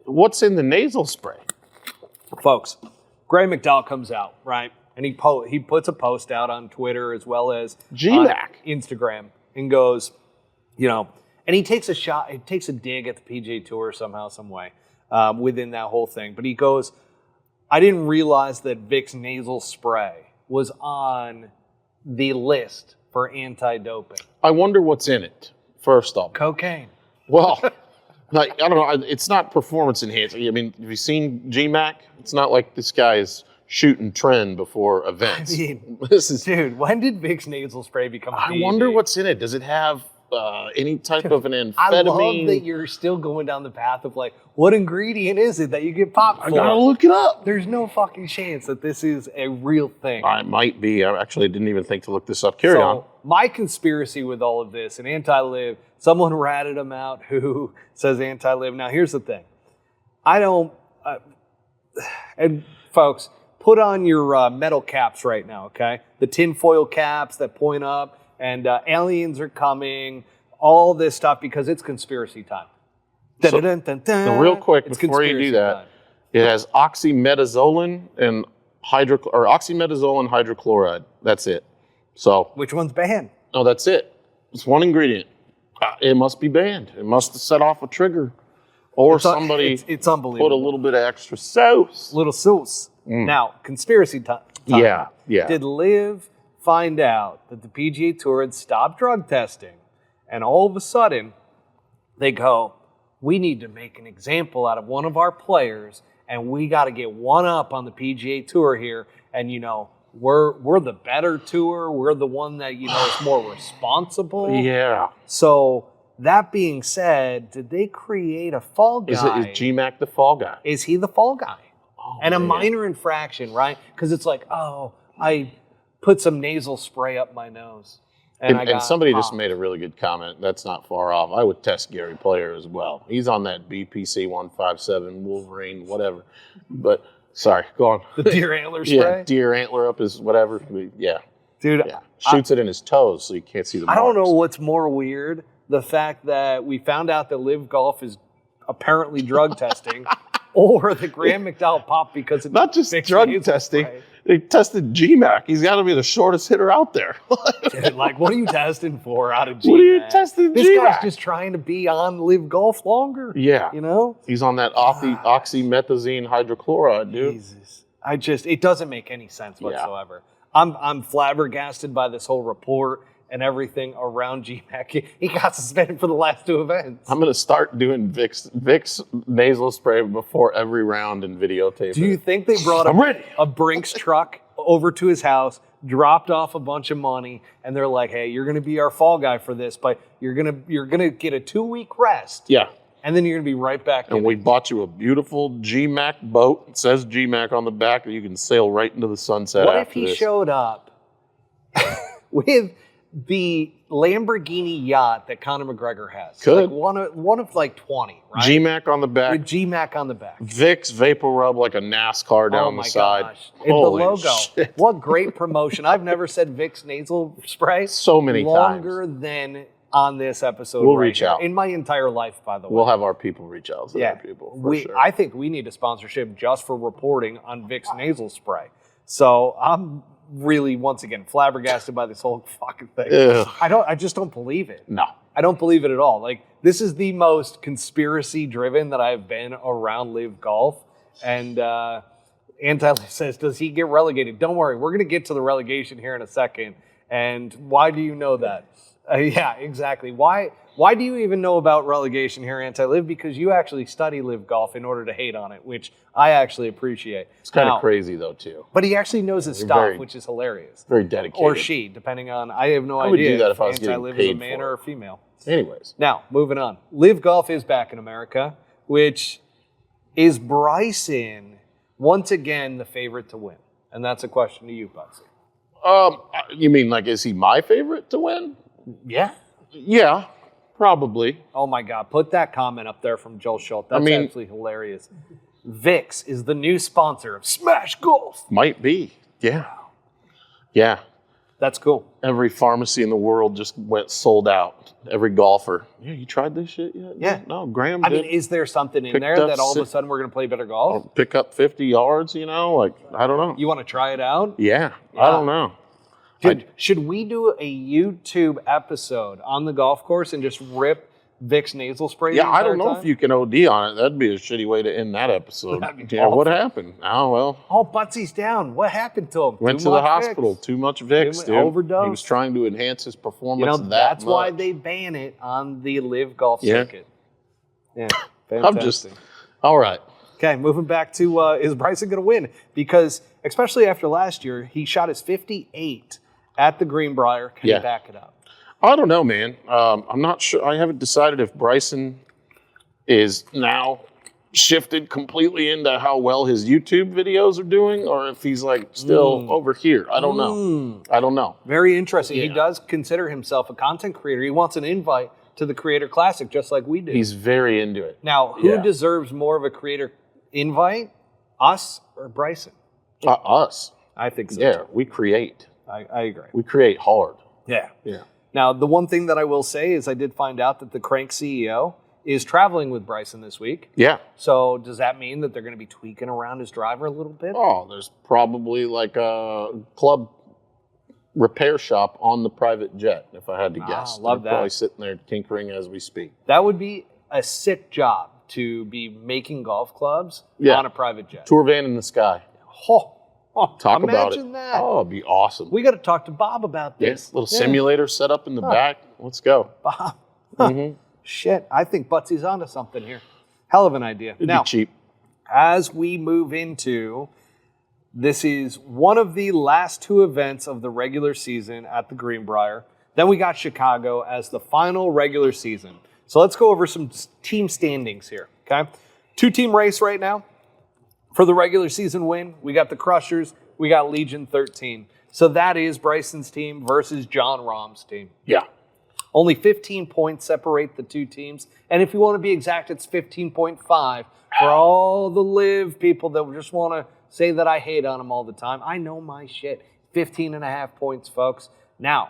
What's in the nasal spray? Folks, Graham McDowell comes out, right? And he puts a post out on Twitter as well as on Instagram and goes, and he takes a dig at the PGA Tour somehow, some way within that whole thing. But he goes, I didn't realize that Vicks nasal spray was on the list for anti-doping. I wonder what's in it, first off. Cocaine. Well, I don't know. It's not performance enhancing. I mean, have you seen GMAC? It's not like this guy is shooting trend before events. I mean, dude, when did Vicks nasal spray become I wonder what's in it. Does it have any type of an amphetamine? I love that you're still going down the path of what ingredient is it that you get popped for? I gotta look it up. There's no fucking chance that this is a real thing. It might be. I actually didn't even think to look this up. Carry on. My conspiracy with all of this, and anti-live, someone ratted him out who says anti-live. Now, here's the thing. And folks, put on your metal caps right now, okay? The tinfoil caps that point up, and aliens are coming, all this stuff, because it's conspiracy time. So, real quick, before you do that, it has oxymetazoline and oxymetazoline hydrochloride. That's it. So which one's banned? No, that's it. It's one ingredient. It must be banned. It must have set off a trigger. Or somebody it's unbelievable. Put a little bit of extra sauce. Little sauce. Now, conspiracy time. Yeah. Did Liv find out that the PGA Tour had stopped drug testing, and all of a sudden they go, we need to make an example out of one of our players, and we got to get one up on the PGA Tour here, and we're the better tour, we're the one that is more responsible. Yeah. So that being said, did they create a fall guy? Is GMAC the fall guy? Is he the fall guy? Oh, and a minor infraction, right? Because it's I put some nasal spray up my nose. And somebody just made a really good comment. That's not far off. I would test Gary Player as well. He's on that BPC 157 Wolverine, whatever. But sorry, go on. The deer antler spray? Yeah, deer antler up his whatever. Yeah. Dude. Yeah. Shoots it in his toes so you can't see the marks. I don't know what's more weird. The fact that we found out that Live Golf is apparently drug testing, or that Graham McDowell popped because of not just drug testing. They tested GMAC. He's got to be the shortest hitter out there. Dude, what are you testing for out of GMAC? What are you testing This GMAC? guy's just trying to be on Live Golf longer. Yeah. He's on that oxymethazine hydrochloride, dude. Jesus. It doesn't make any sense whatsoever. Yeah. I'm flabbergasted by this whole report and everything around GMAC. He got suspended for the last 2 events. I'm going to start doing Vicks nasal spray before every round and videotape. Do you think they brought a Brinks truck over to his house, dropped off a bunch of money, and they're like, hey, you're going to be our fall guy for this, but you're going to get a 2-week rest. Yeah. And then you're going to be right back in. And we bought you a beautiful GMAC boat. It says GMAC on the back, that you can sail right into the sunset. What if he showed up with the Lamborghini yacht that Conor McGregor has? Could. One of 20, right? GMAC on the back. With GMAC on the back. Vicks Vapor Rub like a NASCAR down the side. Gosh. The logo. Shit. What great promotion. I've never said Vicks nasal spray so many longer times. than on this episode. We'll reach out. In my entire life, by the way. We'll have our people reach out to their people. For sure. I think we need a sponsorship just for reporting on Vicks nasal spray. So I'm really, once again, flabbergasted by this whole fucking thing. Ugh. I just don't believe it. No. I don't believe it at all. Like, this is the most conspiracy driven that I've been around Live Golf. And Anti-Live says, does he get relegated? Don't worry, we're going to get to the relegation here in a second. And why do you know that? Yeah, exactly. Why do you even know about relegation here, Anti-Live? Because you actually study Live Golf in order to hate on it, which I actually appreciate. It's kind of crazy, though, too. But he actually knows his stuff, which is hilarious. Very dedicated. Or she, depending on, I have no idea. I would do that if I was getting Anti-Live paid is a man or a female. Anyways. Now, moving on. Live Golf is back in America, which is Bryson once again the favorite to win? And that's a question to you, Bugsy. You mean, like, is he my favorite to win? Yeah. Yeah, probably. Oh, my God. Put that comment up there from Joel Schultz. That's absolutely hilarious. Vicks is the new sponsor of Smash Golf. Might be. Yeah. Yeah. That's cool. Every pharmacy in the world just went sold out. Every golfer. Yeah, you tried this shit yet? Yeah. No, Graham I did. mean, is there something in there that all of a sudden we're going to play better golf? Pick up 50 yards, you know? Like, I don't know. You want to try it out? Yeah. I don't know. Should we do a YouTube episode on the golf course and just rip Vicks nasal spray? Yeah, I don't know if you can OD on it. That'd be a shitty way to end that episode. Yeah, what happened? Oh, well. Oh, Butsy's down. What happened to him? Went to the hospital. Too much Vicks, dude. Overdose. He was trying to enhance his performance that's why they ban it on the Live Golf circuit. Yeah, fantastic. All right. Okay, moving back to is Bryson going to win? Because especially after last year, he shot his 58 at the Greenbrier. Can he back it up? I don't know, man. I'm not sure. I haven't decided if Bryson is now shifted completely into how well his YouTube videos are doing or if he's like still over here. I don't know. I don't know. Very interesting. He does consider himself a content creator. He wants an invite to the Creator Classic just like we do. He's very into it. Now, who deserves more of a creator invite? Us or Bryson? Us. I think so. Yeah, too. we create. I agree. We create hard. Yeah. Yeah. Now, the one thing that I will say is I did find out that the Crank CEO is traveling with Bryson this week. Yeah. So does that mean that they're going to be tweaking around his driver a little bit? Oh, there's probably like a club repair shop on the private jet, if I had to guess. Love that. Probably sitting there tinkering as we speak. That would be a sick job to be making golf clubs on a private jet. Tour van in the sky. Talk about it. Imagine that. Oh, it'd be awesome. We got to talk to Bob about this. Yes, little simulator set up in the back. Let's go. Bob. Shit, I think Butsy's onto something here. Hell of an idea. It'd be cheap. As we move into, this is one of the last two events of the regular season at the Greenbrier. Then we got Chicago as the final regular season. So let's go over some team standings here, okay? 2-team race right now. For the regular season win, we got the Crushers, we got Legion 13. So that is Bryson's team versus John Rahm's team. Yeah. Only 15 points separate the two teams. And if you want to be exact, it's 15.5 for all the Live people that just want to say that I hate on them all the time. I know my shit. 15.5 points, folks. Now,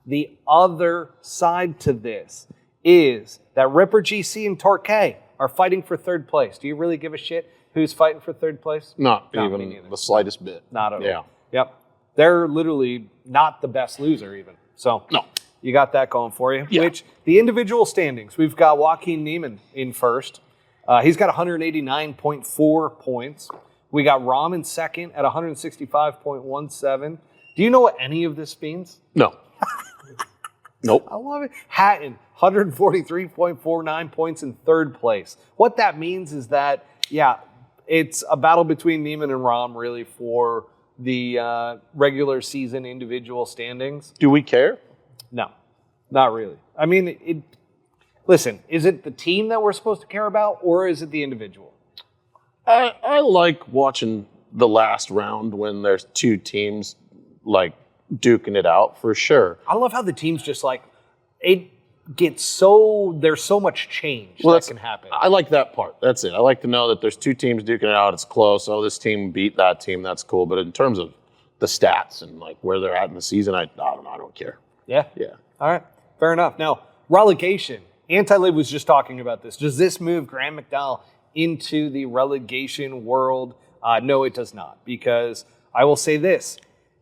the other side to this is that Ripper GC and Torquay are fighting for third place. Do you really give a shit who's fighting for third place? Not even the slightest bit. Not at all. Yep. They're literally not the best loser even. So no. You got that going for you. Yeah. Which, the individual standings, we've got Joaquin Neiman in first. He's got 189.4 points. We got Rahm in second at 165.17. Do you know what any of this means? No. Nope. I love it. Hatton, 143.49 points in third place. What that means is that, it's a battle between Neiman and Rahm, really, for the regular season individual standings. Do we care? No, not really. I mean, listen, is it the team that we're supposed to care about, or is it the individual? I like watching the last round when there's two teams, like, duking it out, for sure. I love how the teams just, like, it gets so, there's so much change that can happen. I like that part. That's it. I like to know that there's two teams duking it out. It's close. Oh, this team beat that team. That's cool. But in terms of the stats and, like, where they're at in the season, I don't care. Yeah. Yeah. All right. Fair enough. Now, relegation. Anti-Liv was just talking about this. Does this move Graham McDowell into the relegation world? No, it does not. Because I will say this.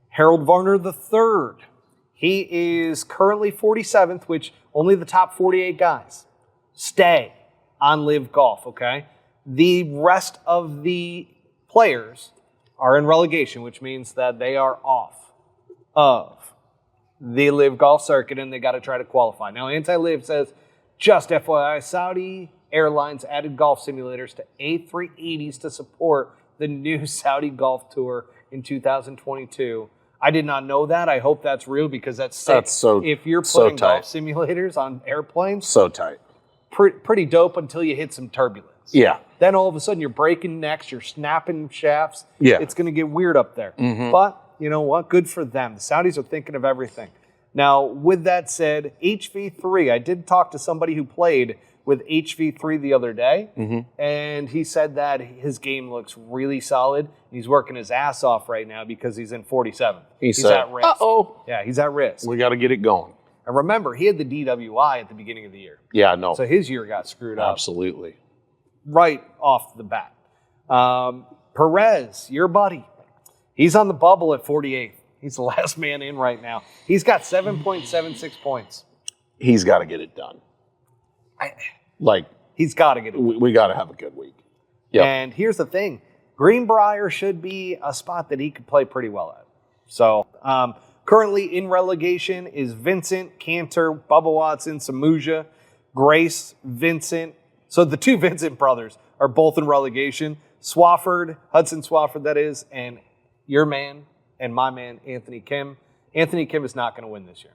Harold Varner III, he is currently 47th, which only the top 48 guys stay on Live Golf, okay? The rest of the players are in relegation, which means that they are off of the Live Golf circuit and they got to try to qualify. Now, Anti-Liv says, just FYI, Saudi Airlines added golf simulators to A380s to support the new Saudi Golf Tour in 2022. I did not know that. I hope that's real because that's sick. That's so if you're putting golf simulators on airplanes, so tight. Pretty dope until you hit some turbulence. Yeah. Then all of a sudden you're breaking necks, you're snapping shafts. Yeah. It's going to get weird up there. But you know what? Good for them. The Saudis are thinking of everything. Now, with that said, HV3, I did talk to somebody who played with HV3 the other day, and he said that his game looks really solid. He's working his ass off right now because he's in 47th. He's at risk. Uh-oh. Yeah, he's at risk. We got to get it going. And remember, he had the DWI at the beginning of the year. Yeah, no. So his year got screwed up. Absolutely. Right off the bat. Perez, your buddy, he's on the bubble at 48th. He's the last man in right now. He's got 7.76 points. He's got to get it done. He's got to get it done. We got to have a good week. Yep. And here's the thing. Greenbrier should be a spot that he could play pretty well at. So currently in relegation is Vincent, Cantor, Bubba Watson, Samuja, Grace, Vincent. So the two Vincent brothers are both in relegation. Swafford, Hudson Swafford that is, and your man and my man, Anthony Kim. Anthony Kim is not going to win this year.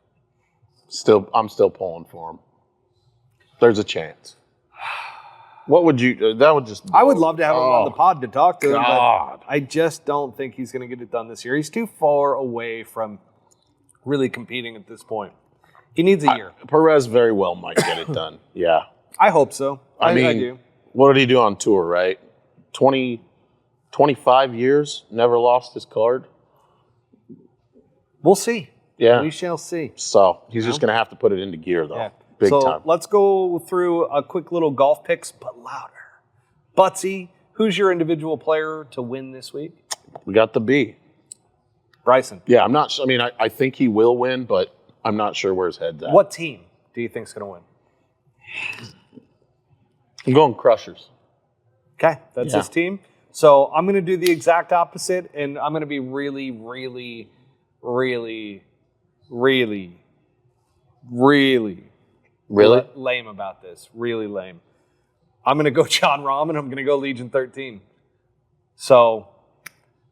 I'm still pulling for him. There's a chance. What would you, that would just... I would love to have him on the pod to talk to him, God. but I just don't think he's going to get it done this year. He's too far away from really competing at this point. He needs a year. Perez very well might get it done. Yeah. I hope so. I do. What did he do on tour, right? 25 years, never lost his card. We'll see. Yeah. We shall see. So he's just going to have to put it into gear, though. Yeah. Big so time. Let's go through a quick little golf picks, but louder. Butsy, who's your individual player to win this week? We got the B. Bryson. Yeah, I'm not. I mean, I think he will win, but I'm not sure where his head's at. What team do you think's going to win? I'm going Crushers. Okay, that's his team. So I'm going to do the exact opposite, and I'm going to be really, really, really, really, really lame about this. Really lame. I'm going to go John Rahm, and I'm going to go Legion 13. So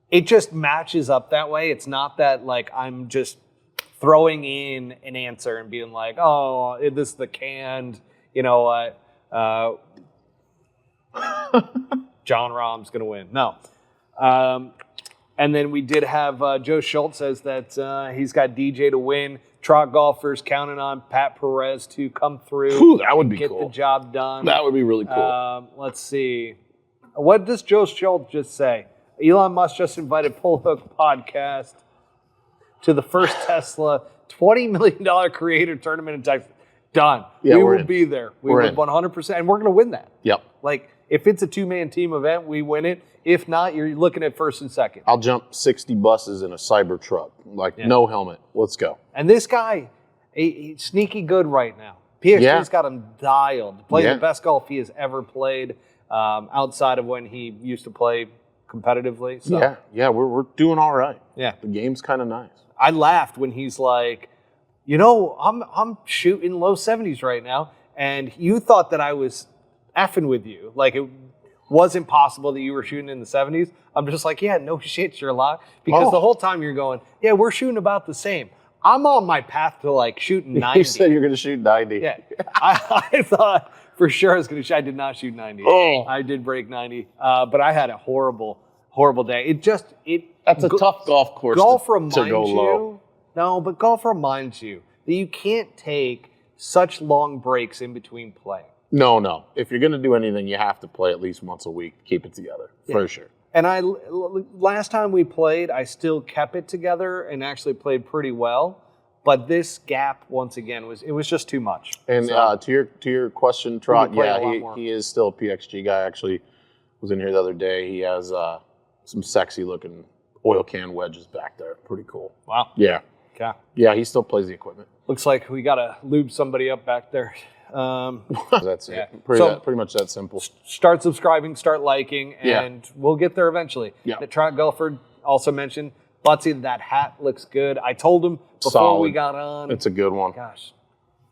it just matches up that way. It's not that, like, I'm just throwing in an answer and being like, oh, this is the canned, you know what, John Rahm's going to win. No. And then we did have Joe Schultz says that he's got DJ to win. Trot golfers counting on Pat Perez to come through. Ooh, that would be get cool. the job done. That would be really cool. Let's see. What does Joe Schultz just say? Elon Musk just invited Pull Hook Podcast to the first Tesla $20 million creator tournament in Texas. Done. Yeah, we we're will in. be there. We We're will in. 100%. And we're going to win that. Yep. Like, if it's a two-man team event, we win it. If not, you're looking at first and second. I'll jump 60 buses in a cyber truck. No helmet. Let's go. And this guy, he's sneaky good right now. PXG's got him dialed. Playing the best golf he has ever played outside of when he used to play competitively. So. Yeah, we're doing all right. Yeah. The game's kind of nice. I laughed when he's like, you know, I'm shooting low 70s right now, and you thought that I was effing with you. Like, it wasn't possible that you were shooting in the 70s. I'm just like, yeah, no shit, Sherlock. Because the whole time you're going, yeah, we're shooting about the same. I'm on my path to, like, shooting 90. You said you're going to shoot 90. Yeah. I thought for sure I was going to shoot. I did not shoot 90. Oh. I did break 90. But I had a horrible day. That's a tough golf course golf to reminds go you, low. No, but golf reminds you that you can't take such long breaks in between play. No. If you're going to do anything, you have to play at least once a week to keep it together, for sure. And last time we played, I still kept it together and actually played pretty well. But this gap, once again, was just too much. And So, to your question, Trot, play a lot yeah, more. he is still a PXG guy. Actually, was in here the other day. He has some sexy looking oil can wedges back there. Pretty cool. wow. Yeah, Okay. yeah, he still plays the equipment. Looks like we got to lube somebody up back there. That's Yeah. it. So- Pretty much that simple. Start subscribing, start liking, and we'll get there eventually. Yeah. The Trot Gulford also mentioned, Butsy, that hat looks good. I told him before Solid. we got on. It's a good one. Gosh,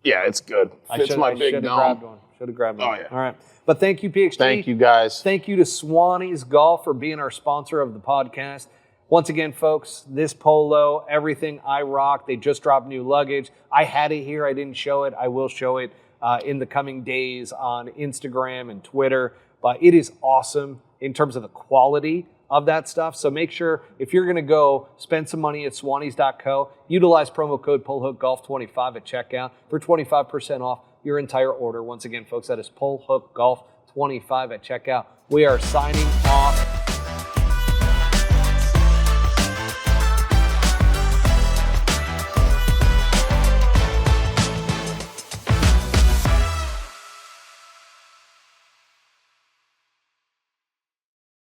Yeah, it's good. Fits my big should have dome. grabbed one. Should have grabbed one. Oh, yeah. All right. But thank you, PXG. Thank you, guys. Thank you to Swanee's Golf for being our sponsor of the podcast. Once again, folks, this polo, everything I rock, they just dropped new luggage. I had it here. I didn't show it. I will show it in the coming days on Instagram and Twitter. But it is awesome in terms of the quality of that stuff. So make sure if you're going to go spend some money at swanees.co, utilize promo code PullHookGolf25 at checkout for 25% off your entire order. Once again, folks, that is PullHookGolf25 at checkout. We are signing off.